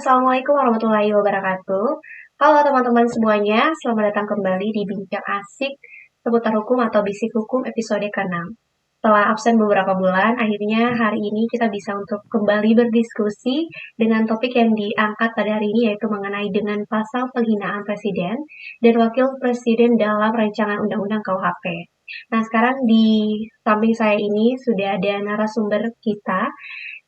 Assalamualaikum warahmatullahi wabarakatuh. Halo teman-teman semuanya, selamat datang kembali di Bincang Asik seputar hukum atau Bisik Hukum episode ke-6. Setelah absen beberapa bulan, akhirnya hari ini kita bisa untuk kembali berdiskusi dengan topik yang diangkat pada hari ini, yaitu mengenai dengan pasal penghinaan presiden dan wakil presiden dalam rancangan undang-undang KUHP. Nah, sekarang di samping saya ini sudah ada narasumber kita,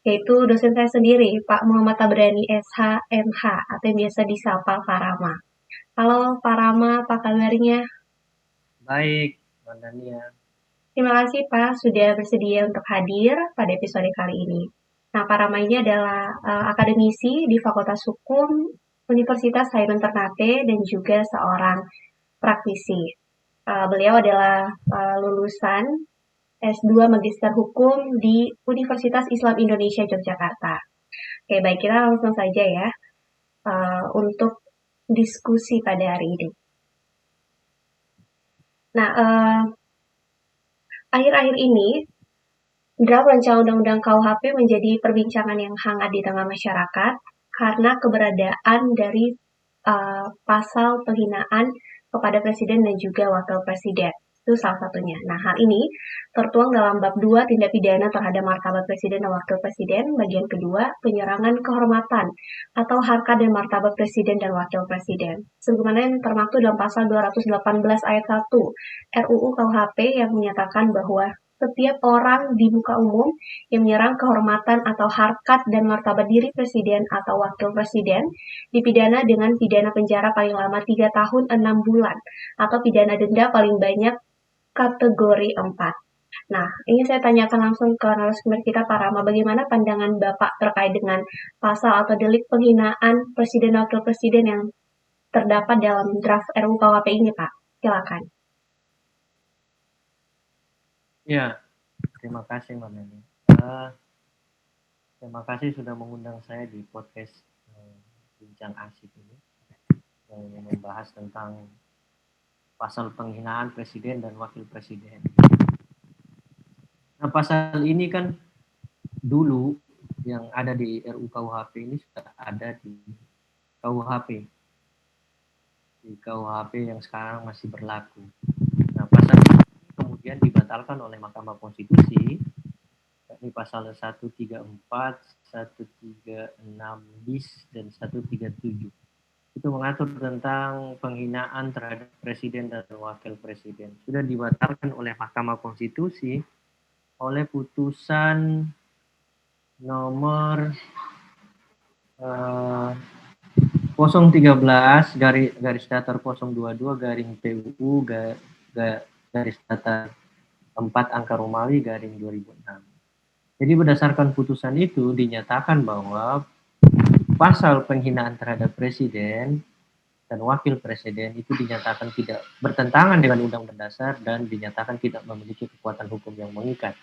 yaitu dosen saya sendiri, Pak Muhammad Tabrani SH MH atau yang biasa disapa Pak Rama. Halo Pak Rama, apa kabarnya? Baik, Mbak Dania. Terima kasih Pak sudah bersedia untuk hadir pada episode kali ini. Nah, Pak Rama ini adalah akademisi di Fakultas Hukum Universitas Hairun Ternate dan juga seorang praktisi. Beliau adalah lulusan S2 Magister Hukum di Universitas Islam Indonesia Yogyakarta. Oke, baik, kita langsung saja ya untuk diskusi pada hari ini. Nah, akhir-akhir ini draft rancangan undang-undang KUHP menjadi perbincangan yang hangat di tengah masyarakat karena keberadaan dari pasal penghinaan kepada presiden dan juga wakil presiden. Itu salah satunya. Nah, hal ini tertuang dalam bab 2 tindak pidana terhadap martabat presiden dan wakil presiden, bagian kedua, penyerangan kehormatan atau harkat dan martabat presiden dan wakil presiden. Sebagaimana yang termaktub dalam pasal 218 ayat 1 RUU KUHP yang menyatakan bahwa setiap orang di muka umum yang menyerang kehormatan atau harkat dan martabat diri presiden atau wakil presiden dipidana dengan pidana penjara paling lama 3 tahun 6 bulan atau pidana denda paling banyak kategori 4. Nah, ini saya tanyakan langsung ke narasumber kita Pak Rama, bagaimana pandangan Bapak terkait dengan pasal atau delik penghinaan presiden dan wakil presiden yang terdapat dalam draft RUU KUHP ini, Pak? Silakan. Ya, terima kasih Mbak Dania. Terima kasih sudah mengundang saya di podcast Bincang Asik ini yang membahas tentang pasal penghinaan presiden dan wakil presiden. Nah, pasal ini kan dulu yang ada di RUU KUHP ini sudah ada di KUHP. Di KUHP yang sekarang masih berlaku. Nah, pasal ini kemudian dibatalkan oleh Mahkamah Konstitusi. Ini pasal 134, 136 bis dan 137. Itu mengatur tentang penghinaan terhadap presiden dan wakil presiden. Sudah dibatalkan oleh Mahkamah Konstitusi oleh putusan nomor 013 garis datar 022 garing PUU garis datar 4 angka Romawi garing 2006. Jadi berdasarkan putusan itu dinyatakan bahwa pasal penghinaan terhadap presiden dan wakil presiden itu dinyatakan tidak bertentangan dengan Undang-Undang Dasar dan dinyatakan tidak memiliki kekuatan hukum yang mengikat.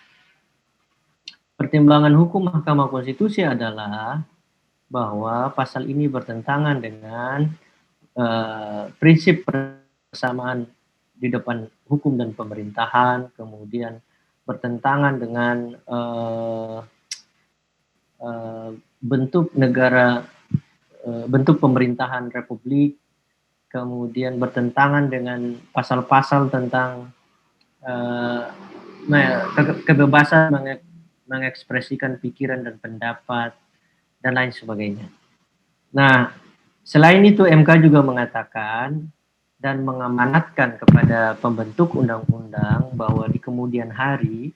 Pertimbangan hukum Mahkamah Konstitusi adalah bahwa pasal ini bertentangan dengan prinsip persamaan di depan hukum dan pemerintahan, kemudian bertentangan dengan bentuk negara, bentuk pemerintahan republik, kemudian bertentangan dengan pasal-pasal tentang kebebasan mengekspresikan pikiran dan pendapat dan lain sebagainya. Nah, selain itu MK juga mengatakan dan mengamanatkan kepada pembentuk undang-undang bahwa di kemudian hari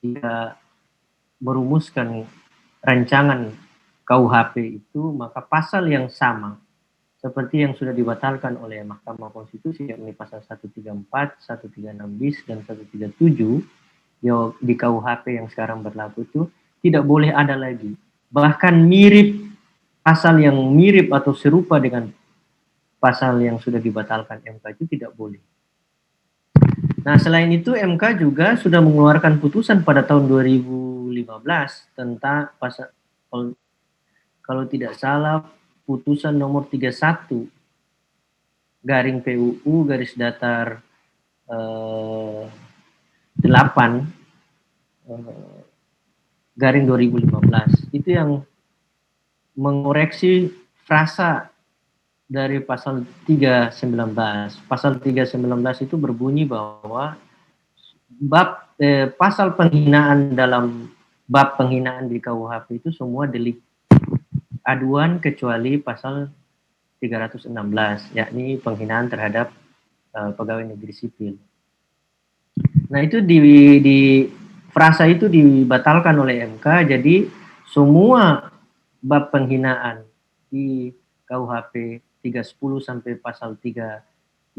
jika merumuskan rancangan KUHP itu, maka pasal yang sama seperti yang sudah dibatalkan oleh Mahkamah Konstitusi, yakni pasal 134, 136 bis, dan 137 di KUHP yang sekarang berlaku itu tidak boleh ada lagi. Bahkan mirip, pasal yang mirip atau serupa dengan pasal yang sudah dibatalkan MK itu tidak boleh. Nah, selain itu MK juga sudah mengeluarkan putusan pada tahun 2015 tentang pasal, kalau tidak salah, putusan nomor 31 garing PUU garis datar 8 garing 2015 itu yang mengoreksi frasa dari pasal 319. Pasal 319 itu berbunyi bahwa pasal penghinaan dalam bab penghinaan di KUHP itu semua delik aduan kecuali pasal 316, yakni penghinaan terhadap pegawai negeri sipil. Nah, itu di frasa itu dibatalkan oleh MK, jadi semua bab penghinaan di KUHP 310 sampai pasal 321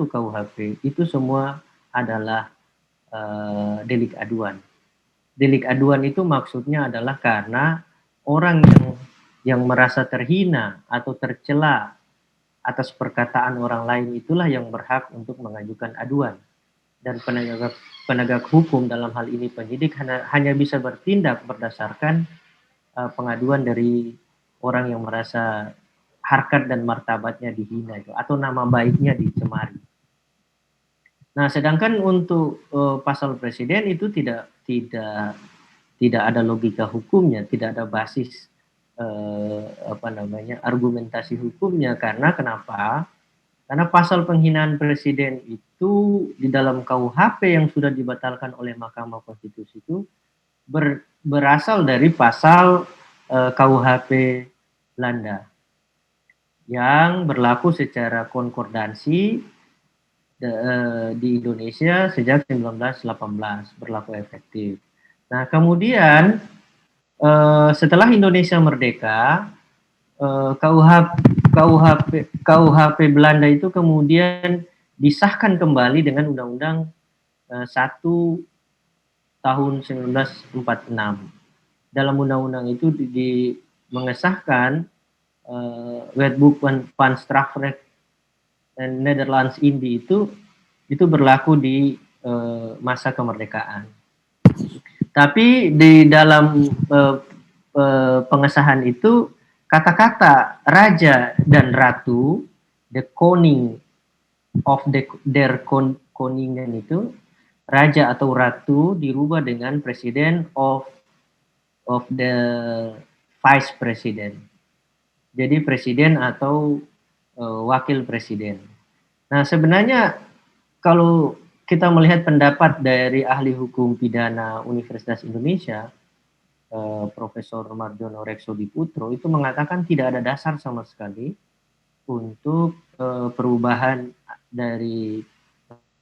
KUHP itu semua adalah delik aduan. Delik aduan itu maksudnya adalah karena orang yang merasa terhina atau tercela atas perkataan orang lain itulah yang berhak untuk mengajukan aduan. Dan penegak hukum dalam hal ini penyidik hanya bisa bertindak berdasarkan pengaduan dari orang yang merasa harkat dan martabatnya dihina itu atau nama baiknya dicemari. Nah, sedangkan untuk pasal presiden itu tidak ada logika hukumnya, tidak ada basis argumentasi hukumnya. Karena kenapa? Karena pasal penghinaan presiden itu di dalam KUHP yang sudah dibatalkan oleh Mahkamah Konstitusi itu berasal dari pasal KUHP Belanda yang berlaku secara konkordansi di Indonesia sejak 1918, berlaku efektif. Nah, kemudian setelah Indonesia merdeka, KUHP Belanda itu kemudian disahkan kembali dengan Undang-Undang 1 tahun 1946. Dalam undang-undang itu mengesahkan Wetboek van Strafrecht Nederlands Indië itu berlaku di masa kemerdekaan. Tapi di dalam pengesahan itu kata-kata raja dan ratu, the koning of der koningen itu, raja atau ratu dirubah dengan presiden of the vice president. Jadi presiden atau wakil presiden. Nah, sebenarnya kalau kita melihat pendapat dari ahli hukum pidana Universitas Indonesia, Profesor Mardiono Reksodiputro, itu mengatakan tidak ada dasar sama sekali untuk perubahan dari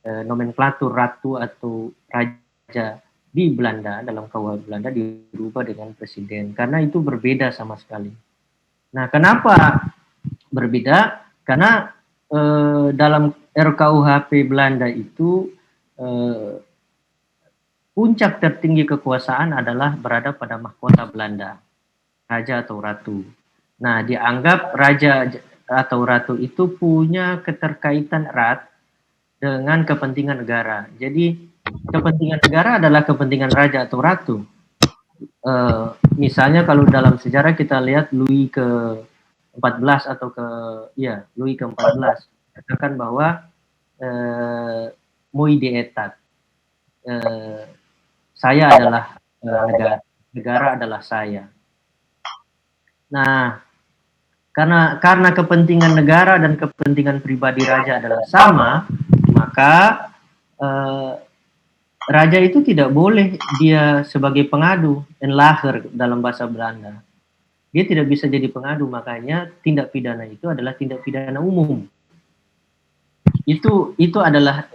nomenklatur ratu atau raja di Belanda, dalam KUHP Belanda dirubah dengan presiden, karena itu berbeda sama sekali. Nah, kenapa berbeda? Karena dalam RKUHP Belanda itu puncak tertinggi kekuasaan adalah berada pada mahkota Belanda, raja atau ratu. Nah, dianggap raja atau ratu itu punya keterkaitan erat dengan kepentingan negara. Jadi kepentingan negara adalah kepentingan raja atau ratu. Misalnya kalau dalam sejarah kita lihat Louis ke-14 atau Louis ke-14 katakan bahwa moi de etat, saya adalah negara adalah saya. Nah, karena kepentingan negara dan kepentingan pribadi raja adalah sama, maka raja itu tidak boleh dia sebagai pengadu, enlager dalam bahasa Belanda. Dia tidak bisa jadi pengadu, makanya tindak pidana itu adalah tindak pidana umum. Itu adalah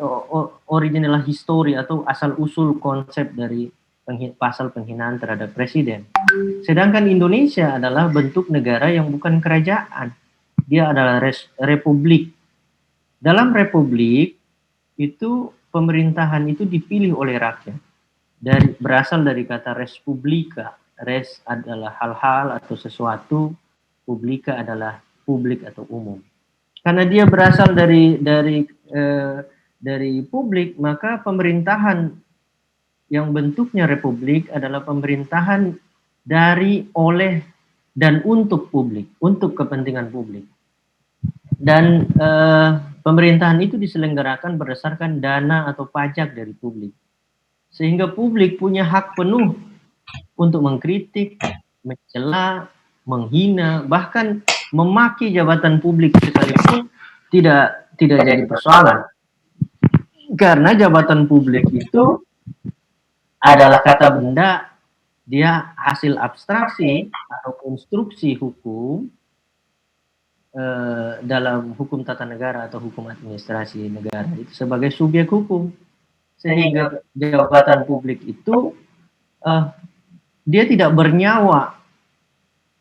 original history atau asal usul konsep dari pasal penghinaan terhadap presiden. Sedangkan Indonesia adalah bentuk negara yang bukan kerajaan. Dia adalah republik. Dalam republik itu pemerintahan itu dipilih oleh rakyat. Berasal dari kata res publica. Res adalah hal-hal atau sesuatu, publica adalah publik atau umum. Karena dia berasal dari publik, maka pemerintahan yang bentuknya republik adalah pemerintahan dari, oleh, dan untuk publik, untuk kepentingan publik. Dan pemerintahan itu diselenggarakan berdasarkan dana atau pajak dari publik. Sehingga publik punya hak penuh untuk mengkritik, mencela, menghina, bahkan memaki jabatan publik sekalipun tidak jadi persoalan, karena jabatan publik itu adalah kata benda, dia hasil abstraksi atau konstruksi hukum dalam hukum tata negara atau hukum administrasi negara itu sebagai subjek hukum, sehingga jabatan publik itu dia tidak bernyawa,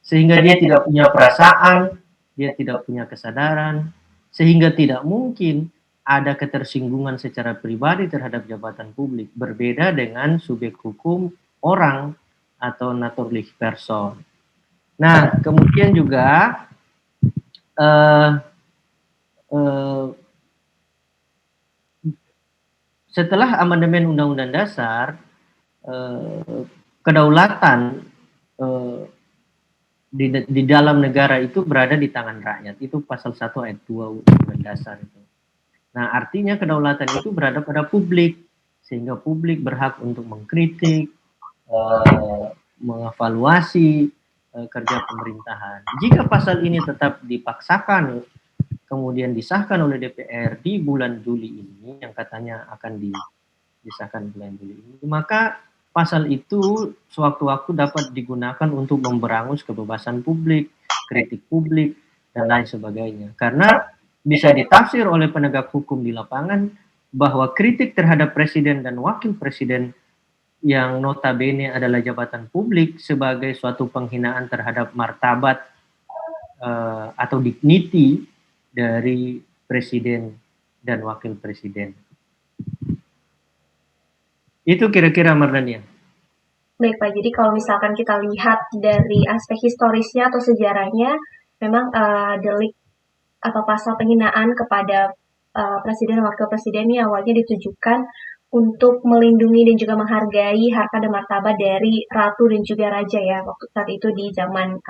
sehingga dia tidak punya perasaan, dia tidak punya kesadaran, sehingga tidak mungkin ada ketersinggungan secara pribadi terhadap jabatan publik, berbeda dengan subjek hukum orang atau naturlich person. Nah, kemudian juga setelah amandemen Undang-Undang Dasar, kedaulatan di dalam negara itu berada di tangan rakyat. Itu pasal 1 ayat 2 Undang-Undang Dasar itu. Nah, artinya kedaulatan itu berada pada publik, sehingga publik berhak untuk mengkritik, mengevaluasi kerja pemerintahan. Jika pasal ini tetap dipaksakan, kemudian disahkan oleh DPR di bulan Juli ini, yang katanya akan disahkan bulan Juli ini, maka pasal itu sewaktu-waktu dapat digunakan untuk memberangus kebebasan publik, kritik publik, dan lain sebagainya. Karena bisa ditafsir oleh penegak hukum di lapangan bahwa kritik terhadap presiden dan wakil presiden yang notabene adalah jabatan publik sebagai suatu penghinaan terhadap martabat atau dignity dari presiden dan wakil presiden. Itu kira-kira, Mardania. Baik Pak, jadi kalau misalkan kita lihat dari aspek historisnya atau sejarahnya, memang delik atau pasal penghinaan kepada presiden dan wakil presiden ini awalnya ditujukan untuk melindungi dan juga menghargai harkat dan martabat dari ratu dan juga raja ya, waktu saat itu di zaman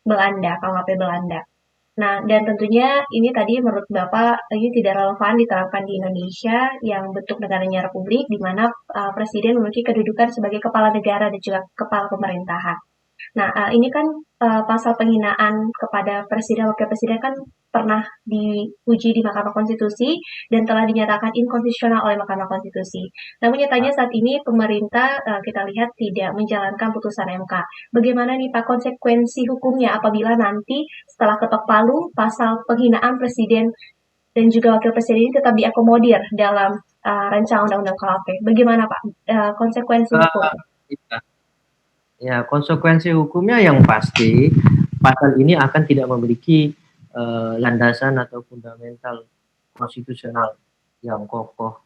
Belanda, KUHP Belanda. Nah, dan tentunya ini tadi menurut Bapak ini tidak relevan diterapkan di Indonesia yang bentuk negaranya republik, di mana presiden memiliki kedudukan sebagai kepala negara dan juga kepala pemerintahan. Nah, ini kan pasal penghinaan kepada presiden wakil presiden kan pernah diuji di Mahkamah Konstitusi dan telah dinyatakan inkonstitusional oleh Mahkamah Konstitusi. Namun nyatanya saat ini pemerintah kita lihat tidak menjalankan putusan MK. Bagaimana nih Pak konsekuensi hukumnya apabila nanti setelah ketok palu pasal penghinaan presiden dan juga wakil presiden ini tetap diakomodir dalam rancangan undang-undang KUHP? Bagaimana Pak konsekuensi hukum? Ya, konsekuensi hukumnya yang pasti pasal ini akan tidak memiliki landasan atau fundamental konstitusional yang kokoh,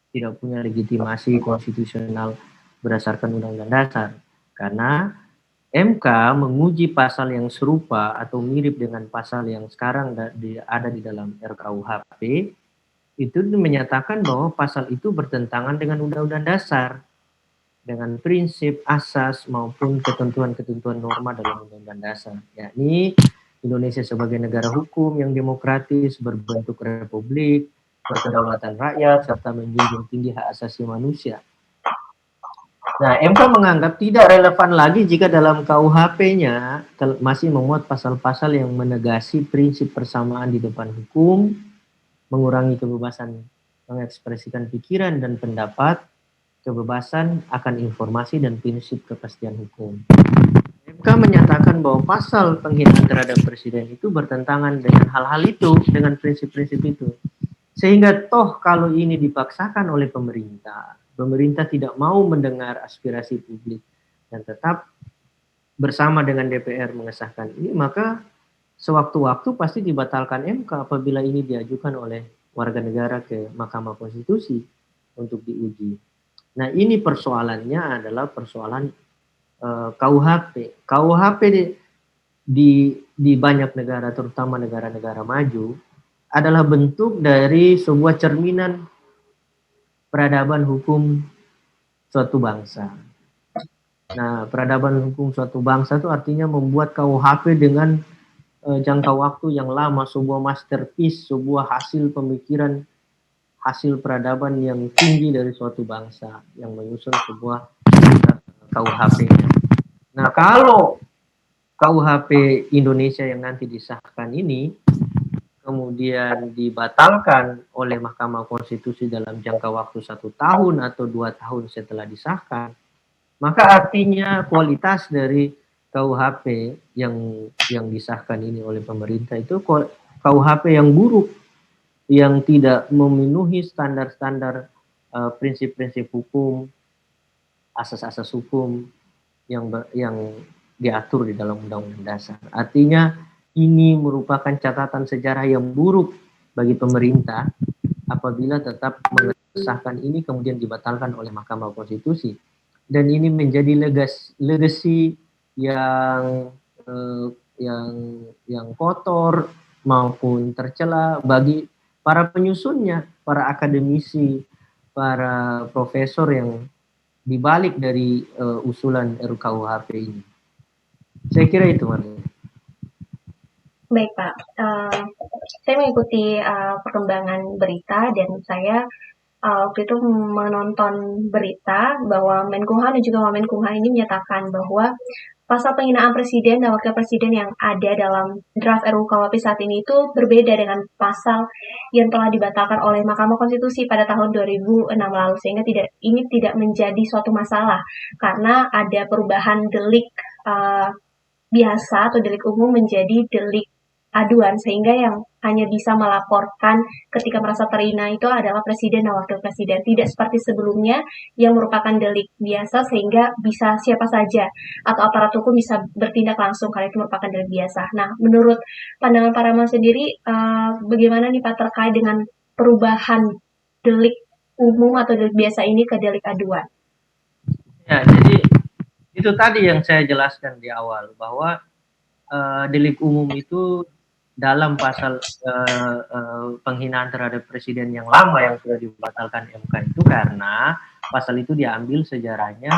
tidak punya legitimasi konstitusional berdasarkan Undang-Undang Dasar, karena MK menguji pasal yang serupa atau mirip dengan pasal yang sekarang ada di dalam RKUHP, itu menyatakan bahwa pasal itu bertentangan dengan Undang-Undang Dasar, dengan prinsip, asas, maupun ketentuan-ketentuan norma dalam Undang-Undang Dasar, yakni Indonesia sebagai negara hukum yang demokratis, berbentuk republik, berkedaulatan rakyat, serta menjunjung tinggi hak asasi manusia. Nah, MK menganggap tidak relevan lagi jika dalam KUHP-nya masih memuat pasal-pasal yang menegasi prinsip persamaan di depan hukum, mengurangi kebebasan mengekspresikan pikiran dan pendapat, kebebasan akan informasi, dan prinsip kepastian hukum. MK menyatakan bahwa pasal penghinaan terhadap presiden itu bertentangan dengan hal-hal itu, dengan prinsip-prinsip itu. Sehingga toh kalau ini dipaksakan oleh pemerintah tidak mau mendengar aspirasi publik dan tetap bersama dengan DPR mengesahkan ini, maka sewaktu-waktu pasti dibatalkan MK apabila ini diajukan oleh warga negara ke Mahkamah Konstitusi untuk diuji. Nah, ini persoalannya adalah persoalan KUHP. KUHP di banyak negara, terutama negara-negara maju, adalah bentuk dari sebuah cerminan peradaban hukum suatu bangsa. Nah, peradaban hukum suatu bangsa itu artinya membuat KUHP dengan jangka waktu yang lama, sebuah masterpiece, sebuah hasil pemikiran, hasil peradaban yang tinggi dari suatu bangsa yang menyusun sebuah KUHP-nya. Nah, kalau KUHP Indonesia yang nanti disahkan ini kemudian dibatalkan oleh Mahkamah Konstitusi dalam jangka waktu 1 tahun atau 2 tahun setelah disahkan, maka artinya kualitas dari KUHP yang disahkan ini oleh pemerintah itu KUHP yang buruk, yang tidak memenuhi standar-standar prinsip-prinsip hukum, asas-asas hukum yang diatur di dalam Undang-Undang Dasar. Artinya ini merupakan catatan sejarah yang buruk bagi pemerintah apabila tetap mengesahkan ini kemudian dibatalkan oleh Mahkamah Konstitusi. Dan ini menjadi legacy yang kotor maupun tercela bagi para penyusunnya, para akademisi, para profesor yang dibalik dari usulan RUKUHP ini. Saya kira itu, Marlina. Baik, Pak. Saya mengikuti perkembangan berita dan saya waktu itu menonton berita bahwa Menkumham dan juga Wamenkumham ini menyatakan bahwa pasal penghinaan presiden dan wakil presiden yang ada dalam draft RUU KUHP saat ini itu berbeda dengan pasal yang telah dibatalkan oleh Mahkamah Konstitusi pada tahun 2006 lalu, sehingga ini tidak menjadi suatu masalah karena ada perubahan delik biasa atau delik umum menjadi delik aduan, sehingga yang hanya bisa melaporkan ketika merasa terhina itu adalah presiden dan wakil presiden, tidak seperti sebelumnya yang merupakan delik biasa sehingga bisa siapa saja atau aparat hukum bisa bertindak langsung kalau itu merupakan delik biasa. Nah, menurut pandangan Pak Rahman sendiri, bagaimana nih Pak terkait dengan perubahan delik umum atau delik biasa ini ke delik aduan? Ya, jadi itu tadi yang saya jelaskan di awal bahwa delik umum itu dalam pasal penghinaan terhadap presiden yang lama yang sudah dibatalkan MK itu karena pasal itu diambil sejarahnya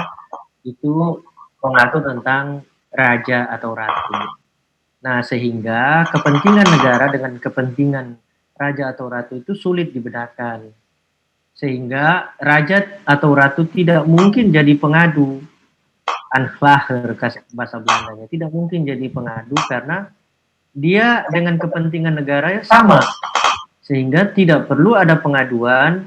itu mengatur tentang raja atau ratu. Nah, sehingga kepentingan negara dengan kepentingan raja atau ratu itu sulit dibedakan. Sehingga raja atau ratu tidak mungkin jadi pengadu. Anklager bahasa Belandanya, tidak mungkin jadi pengadu karena dia dengan kepentingan negara sama, sehingga tidak perlu ada pengaduan.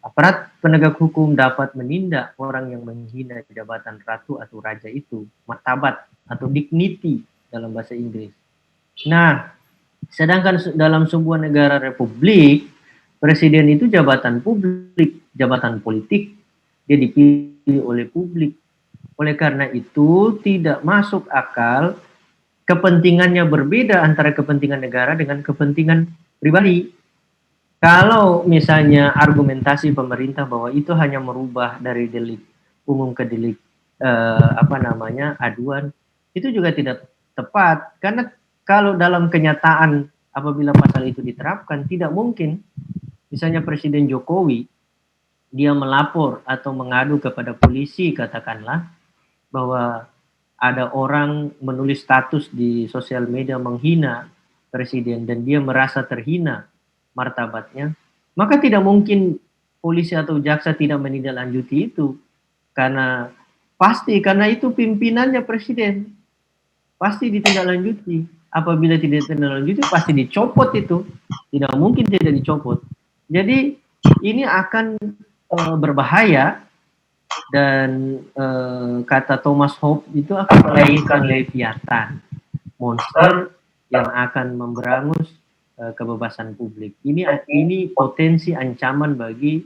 Aparat penegak hukum dapat menindak orang yang menghina jabatan ratu atau raja itu, martabat atau dignity dalam bahasa Inggris. Nah, sedangkan dalam sebuah negara republik, presiden itu jabatan publik, jabatan politik, dia dipilih oleh publik. Oleh karena itu tidak masuk akal kepentingannya berbeda antara kepentingan negara dengan kepentingan pribadi. Kalau misalnya argumentasi pemerintah bahwa itu hanya merubah dari delik umum ke delik aduan, itu juga tidak tepat karena kalau dalam kenyataan apabila pasal itu diterapkan tidak mungkin misalnya Presiden Jokowi dia melapor atau mengadu kepada polisi katakanlah bahwa ada orang menulis status di sosial media menghina presiden dan dia merasa terhina martabatnya, maka tidak mungkin polisi atau jaksa tidak menindaklanjuti itu karena itu pimpinannya presiden, pasti ditindaklanjuti. Apabila tidak ditindaklanjuti pasti dicopot itu, tidak mungkin tidak dicopot. Jadi ini akan berbahaya. Dan kata Thomas Hobbes itu akan melahirkan Leviathan, monster yang akan memberangus kebebasan publik. Ini potensi ancaman bagi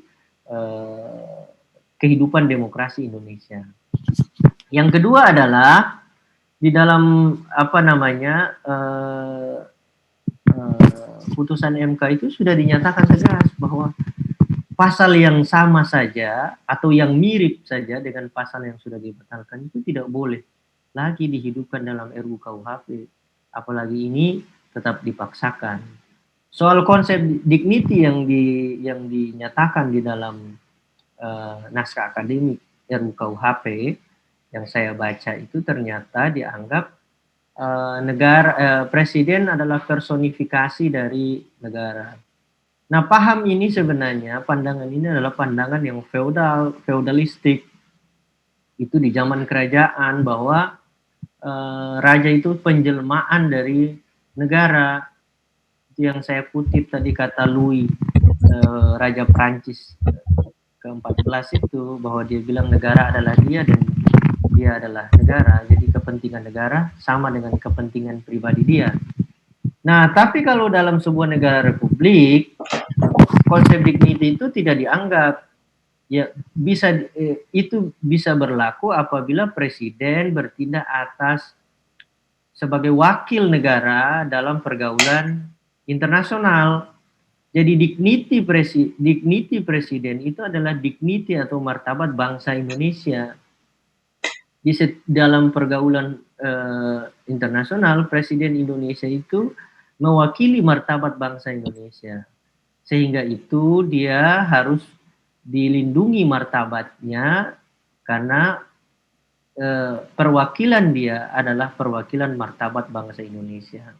kehidupan demokrasi Indonesia. Yang kedua adalah di dalam putusan MK itu sudah dinyatakan tegas bahwa pasal yang sama saja atau yang mirip saja dengan pasal yang sudah dibatalkan itu tidak boleh lagi dihidupkan dalam RUU KUHP, apalagi ini tetap dipaksakan. Soal konsep dignity yang dinyatakan di dalam naskah akademik RUU KUHP yang saya baca itu ternyata dianggap presiden adalah personifikasi dari negara. Nah, paham ini sebenarnya, pandangan ini adalah pandangan yang feudalistik. Itu di zaman kerajaan bahwa raja itu penjelmaan dari negara. Itu yang saya kutip tadi kata Louis, Raja Prancis ke-14 itu, bahwa dia bilang negara adalah dia dan dia adalah negara. Jadi kepentingan negara sama dengan kepentingan pribadi dia. Nah, tapi kalau dalam sebuah negara republik, konsep dignity itu tidak dianggap. Ya, itu bisa berlaku apabila presiden bertindak atas sebagai wakil negara dalam pergaulan internasional. Jadi dignity presiden itu adalah dignity atau martabat bangsa Indonesia. Di dalam pergaulan internasional, presiden Indonesia itu mewakili martabat bangsa Indonesia. Sehingga itu dia harus dilindungi martabatnya karena perwakilan dia adalah perwakilan martabat bangsa Indonesia.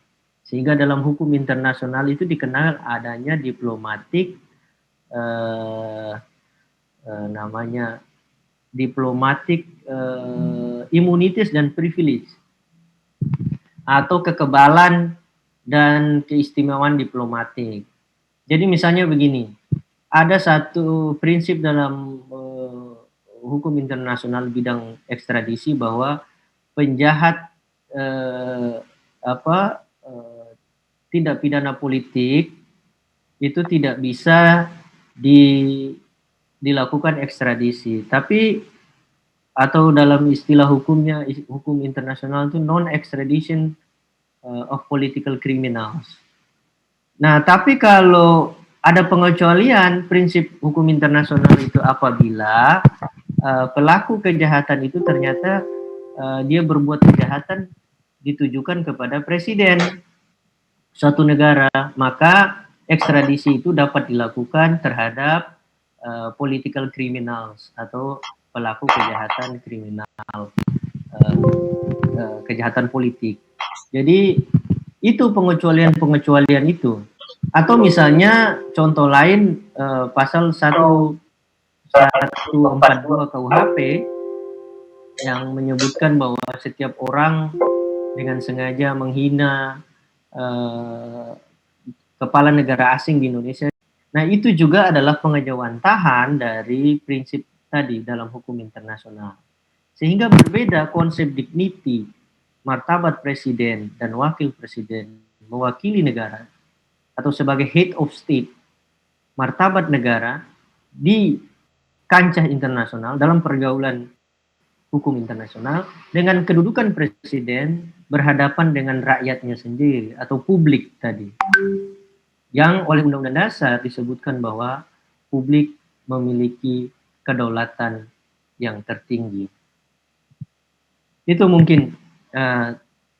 Sehingga dalam hukum internasional itu dikenal adanya diplomatik namanya diplomatik imunitas dan privilege atau kekebalan dan keistimewaan diplomatik. Jadi misalnya begini, ada satu prinsip dalam hukum internasional bidang ekstradisi bahwa penjahat tindak pidana politik itu tidak bisa dilakukan ekstradisi, tapi atau dalam istilah hukumnya, hukum internasional itu non extradition of political criminals. Nah, tapi kalau ada pengecualian prinsip hukum internasional itu apabila pelaku kejahatan itu ternyata dia berbuat kejahatan ditujukan kepada presiden suatu negara, maka ekstradisi itu dapat dilakukan terhadap political criminals atau pelaku kejahatan kriminal, kejahatan politik. Jadi itu pengecualian itu. Atau misalnya contoh lain pasal 142 KUHP yang menyebutkan bahwa setiap orang dengan sengaja menghina kepala negara asing di Indonesia. Nah, itu juga adalah pengejawantahan dari prinsip tadi dalam hukum internasional. Sehingga berbeda konsep dignity, martabat presiden dan wakil presiden mewakili negara atau sebagai head of state, martabat negara di kancah internasional dalam pergaulan hukum internasional dengan kedudukan presiden berhadapan dengan rakyatnya sendiri atau publik tadi. Yang oleh Undang-Undang Dasar disebutkan bahwa publik memiliki kedaulatan yang tertinggi. Itu mungkin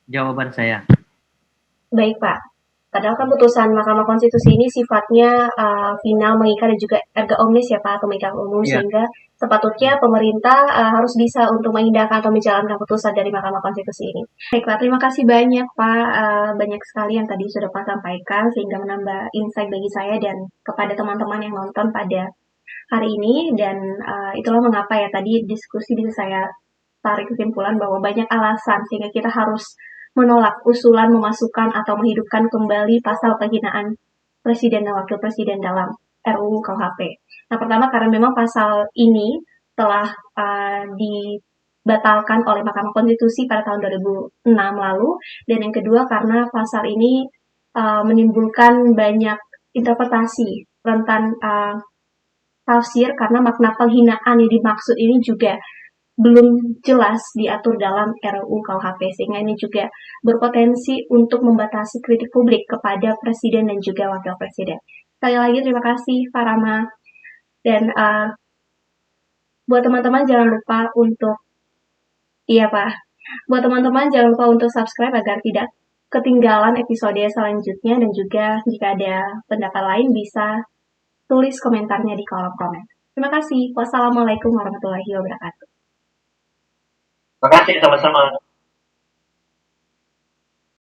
jawaban saya. Baik, Pak. Padahal kan putusan Mahkamah Konstitusi ini sifatnya final, mengikat dan juga erga omnes ya Pak, atau mengikat umum, sehingga sepatutnya pemerintah harus bisa untuk mengindahkan atau menjalankan putusan dari Mahkamah Konstitusi ini. Baik Pak, terima kasih banyak Pak, banyak sekali yang tadi sudah Pak sampaikan sehingga menambah insight bagi saya dan kepada teman-teman yang nonton pada hari ini, dan itulah mengapa ya tadi diskusi bisa saya tarik kesimpulan bahwa banyak alasan sehingga kita harus menolak usulan memasukkan atau menghidupkan kembali pasal penghinaan presiden dan wakil presiden dalam RUU KUHP. Nah, pertama karena memang pasal ini telah dibatalkan oleh Mahkamah Konstitusi pada tahun 2006 lalu, dan yang kedua karena pasal ini menimbulkan banyak interpretasi, rentan tafsir karena makna penghinaan yang dimaksud ini juga belum jelas diatur dalam RUU KUHP, sehingga ini juga berpotensi untuk membatasi kritik publik kepada presiden dan juga wakil presiden. Sekali lagi terima kasih Pak Rama, dan buat teman-teman jangan lupa untuk buat teman-teman jangan lupa untuk subscribe agar tidak ketinggalan episode selanjutnya, dan juga jika ada pendapat lain bisa tulis komentarnya di kolom komen. Terima kasih. Wassalamualaikum warahmatullahi wabarakatuh. Terima kasih, sama-sama.